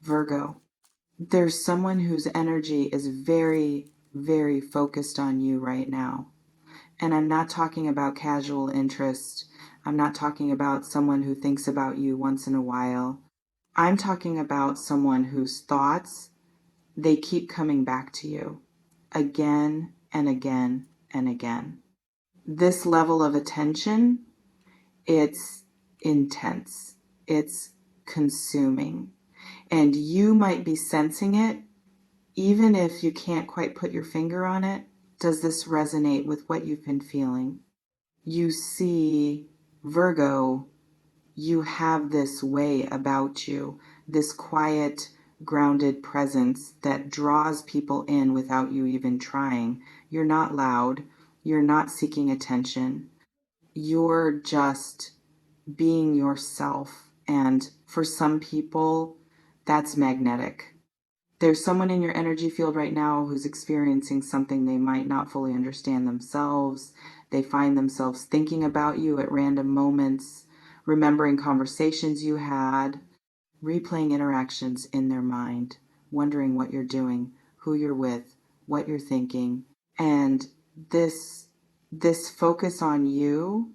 Virgo, there's someone whose energy is very, very focused on you right now. And I'm not talking about casual interest. I'm not talking about someone who thinks about you once in a while. I'm talking about someone whose thoughts, they keep coming back to you again and again and again. This level of attention, it's intense. It's consuming. And you might be sensing it, even if you can't quite put your finger on it. Does this resonate with what you've been feeling? You see, Virgo, you have this way about you, this quiet, grounded presence that draws people in without you even trying. You're not loud. You're not seeking attention. You're just being yourself. And for some people, that's magnetic. There's someone in your energy field right now who's experiencing something they might not fully understand themselves. They find themselves thinking about you at random moments, remembering conversations you had, replaying interactions in their mind, wondering what you're doing, who you're with, what you're thinking. And this focus on you,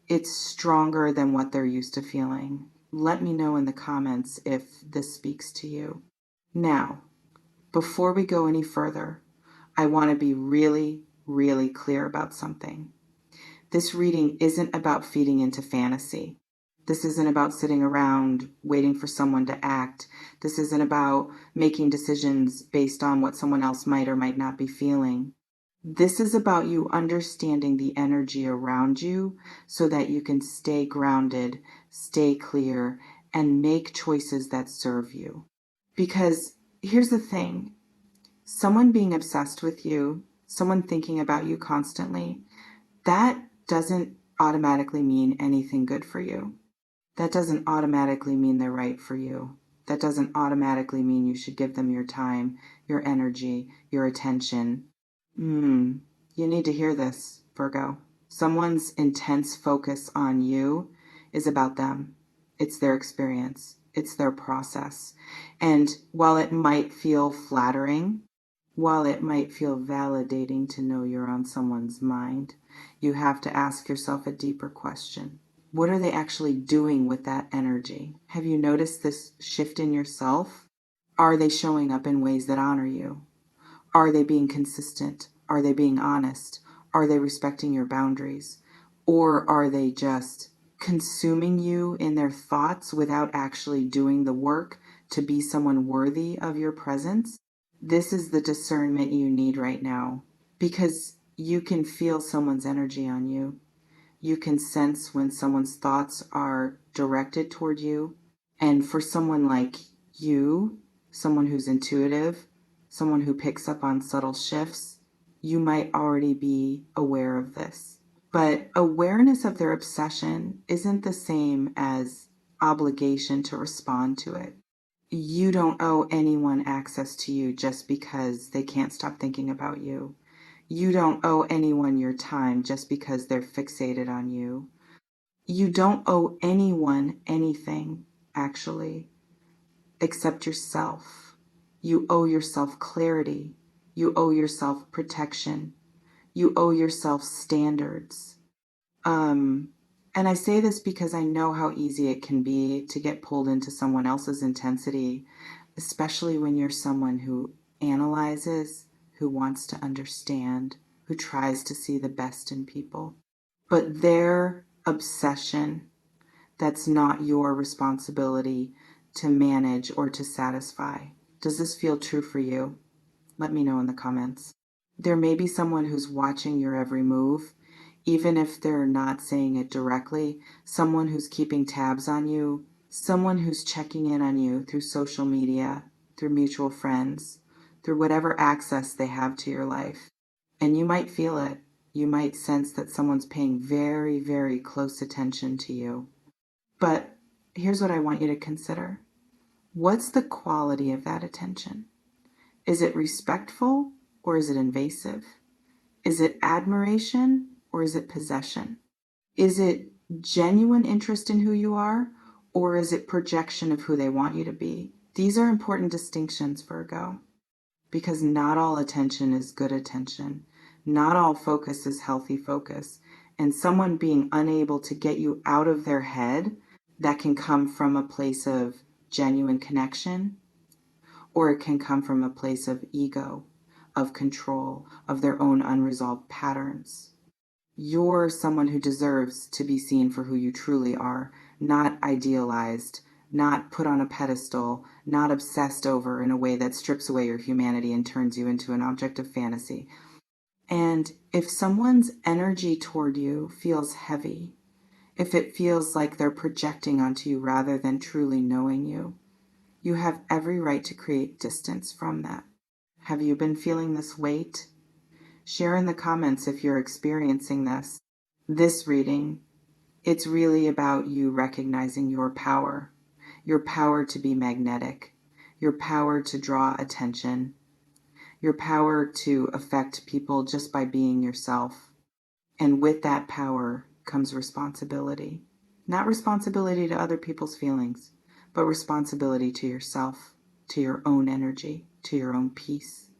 it's stronger than what they're used to feeling. Let me know in the comments if this speaks to you. Now, before we go any further, I want to be really, really clear about something. This reading isn't about feeding into fantasy. This isn't about sitting around waiting for someone to act. This isn't about making decisions based on what someone else might or might not be feeling. This is about you understanding the energy around you so that you can stay grounded, stay clear, and make choices that serve you. Because here's the thing, someone being obsessed with you, someone thinking about you constantly, that doesn't automatically mean anything good for you. That doesn't automatically mean they're right for you. That doesn't automatically mean you should give them your time, your energy, your attention. You need to hear this, Virgo. Someone's intense focus on you is about them. It's their experience. It's their process. And while it might feel flattering, while it might feel validating to know you're on someone's mind, you have to ask yourself a deeper question. What are they actually doing with that energy? Have you noticed this shift in yourself? Are they showing up in ways that honor you? Are they being consistent? Are they being honest? Are they respecting your boundaries? Or are they just consuming you in their thoughts without actually doing the work to be someone worthy of your presence? This is the discernment you need right now, because you can feel someone's energy on you. You can sense when someone's thoughts are directed toward you. And for someone like you, someone who's intuitive, someone who picks up on subtle shifts, you might already be aware of this. But awareness of their obsession isn't the same as obligation to respond to it. You don't owe anyone access to you just because they can't stop thinking about you. You don't owe anyone your time just because they're fixated on you. You don't owe anyone anything, actually, except yourself. You owe yourself clarity. You owe yourself protection. You owe yourself standards. And I say this because I know how easy it can be to get pulled into someone else's intensity, especially when you're someone who analyzes, who wants to understand, who tries to see the best in people. But their obsession, that's not your responsibility to manage or to satisfy. Does this feel true for you? Let me know in the comments. There may be someone who's watching your every move, even if they're not saying it directly, someone who's keeping tabs on you, someone who's checking in on you through social media, through mutual friends, through whatever access they have to your life. And you might feel it. You might sense that someone's paying very, very close attention to you. But here's what I want you to consider. What's the quality of that attention? Is it respectful or is it invasive? Is it admiration or is it possession? Is it genuine interest in who you are, or is it projection of who they want you to be? These are important distinctions, Virgo, because not all attention is good attention. Not all focus is healthy focus. And someone being unable to get you out of their head, that can come from a place of genuine connection, or it can come from a place of ego, of control, of their own unresolved patterns. You're someone who deserves to be seen for who you truly are, not idealized, not put on a pedestal, not obsessed over in a way that strips away your humanity and turns you into an object of fantasy. And if someone's energy toward you feels heavy, if it feels like they're projecting onto you rather than truly knowing you, you have every right to create distance from that. Have you been feeling this weight? Share in the comments if you're experiencing this. This reading, it's really about you recognizing your power to be magnetic, your power to draw attention, your power to affect people just by being yourself. And with that power comes responsibility. Not responsibility to other people's feelings, but responsibility to yourself, to your own energy, to your own peace.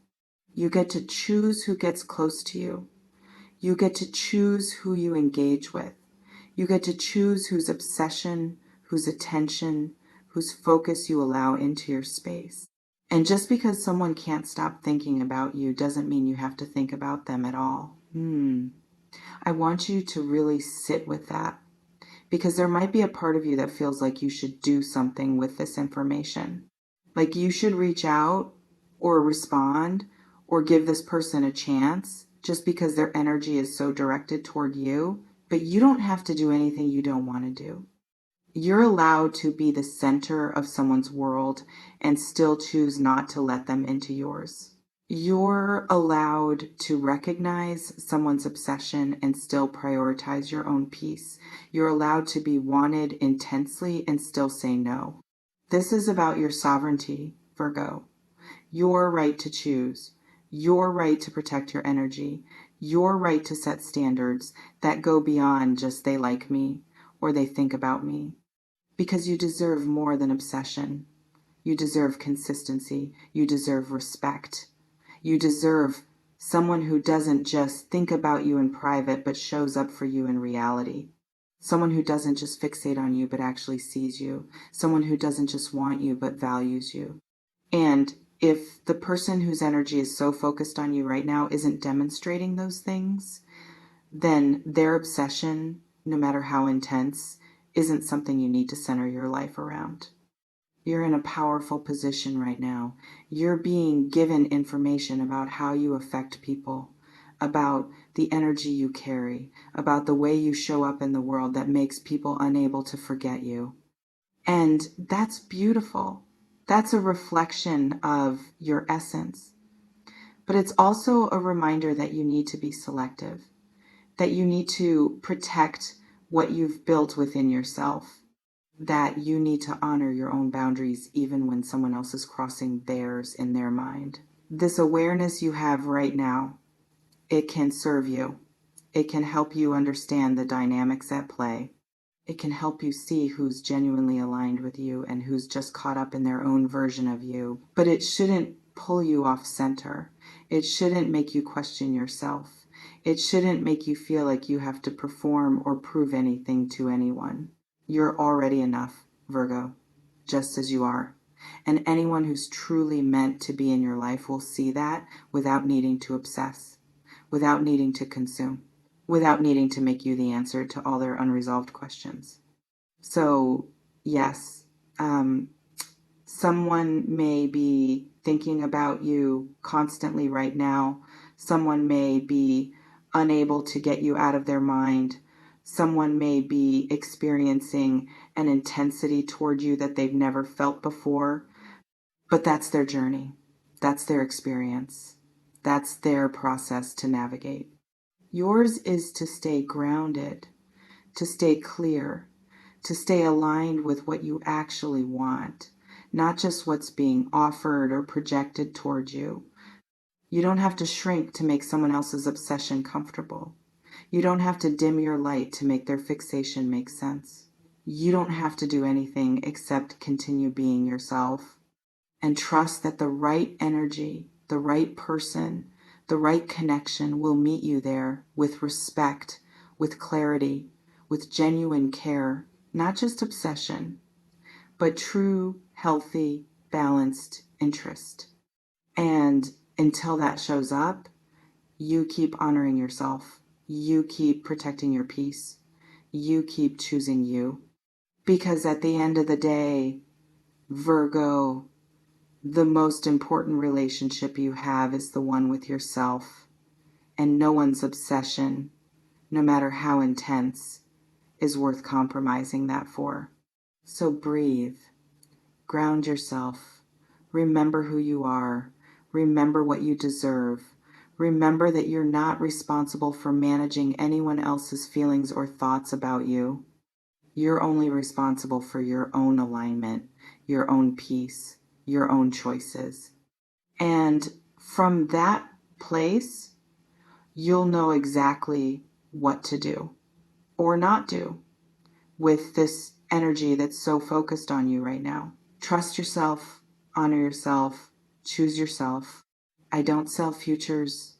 You get to choose who gets close to you. You get to choose who you engage with. You get to choose whose obsession, whose attention, whose focus you allow into your space. And just because someone can't stop thinking about you doesn't mean you have to think about them at all. I want you to really sit with that, because there might be a part of you that feels like you should do something with this information. Like you should reach out or respond or give this person a chance just because their energy is so directed toward you. But you don't have to do anything you don't want to do. You're allowed to be the center of someone's world and still choose not to let them into yours. You're allowed to recognize someone's obsession and still prioritize your own peace. You're allowed to be wanted intensely and still say no. This is about your sovereignty, Virgo. Your right to choose, your right to protect your energy, your right to set standards that go beyond just they like me or they think about me. Because you deserve more than obsession. You deserve consistency. You deserve respect. You deserve someone who doesn't just think about you in private but shows up for you in reality. Someone who doesn't just fixate on you but actually sees you. Someone who doesn't just want you but values you. And if the person whose energy is so focused on you right now isn't demonstrating those things, then their obsession, no matter how intense, isn't something you need to center your life around. You're in a powerful position right now. You're being given information about how you affect people, about the energy you carry, about the way you show up in the world that makes people unable to forget you. And that's beautiful. That's a reflection of your essence. But it's also a reminder that you need to be selective, that you need to protect what you've built within yourself, that you need to honor your own boundaries even when someone else is crossing theirs in their mind. This awareness you have right now, it can serve you. It can help you understand the dynamics at play. It can help you see who's genuinely aligned with you and who's just caught up in their own version of you. But it shouldn't pull you off center. It shouldn't make you question yourself. It shouldn't make you feel like you have to perform or prove anything to anyone. You're already enough, Virgo, just as you are. And anyone who's truly meant to be in your life will see that without needing to obsess, without needing to consume, without needing to make you the answer to all their unresolved questions. So, yes, someone may be thinking about you constantly right now. Someone may be unable to get you out of their mind. Someone may be experiencing an intensity toward you that they've never felt before, but that's their journey. That's their experience. That's their process to navigate. Yours is to stay grounded, to stay clear, to stay aligned with what you actually want, not just what's being offered or projected toward you. You don't have to shrink to make someone else's obsession comfortable. You don't have to dim your light to make their fixation make sense. You don't have to do anything except continue being yourself. and trust that the right energy, the right person, the right connection will meet you there with respect, with clarity, with genuine care, not just obsession, but true, healthy, balanced interest. And until that shows up, you keep honoring yourself. You keep protecting your peace. You keep choosing you. Because at the end of the day, Virgo, the most important relationship you have is the one with yourself. And no one's obsession, no matter how intense, is worth compromising that for. So breathe, ground yourself, remember who you are, remember what you deserve. Remember that you're not responsible for managing anyone else's feelings or thoughts about you. You're only responsible for your own alignment, your own peace, your own choices. And from that place, you'll know exactly what to do or not do with this energy that's so focused on you right now. Trust yourself, honor yourself, choose yourself. I don't sell futures.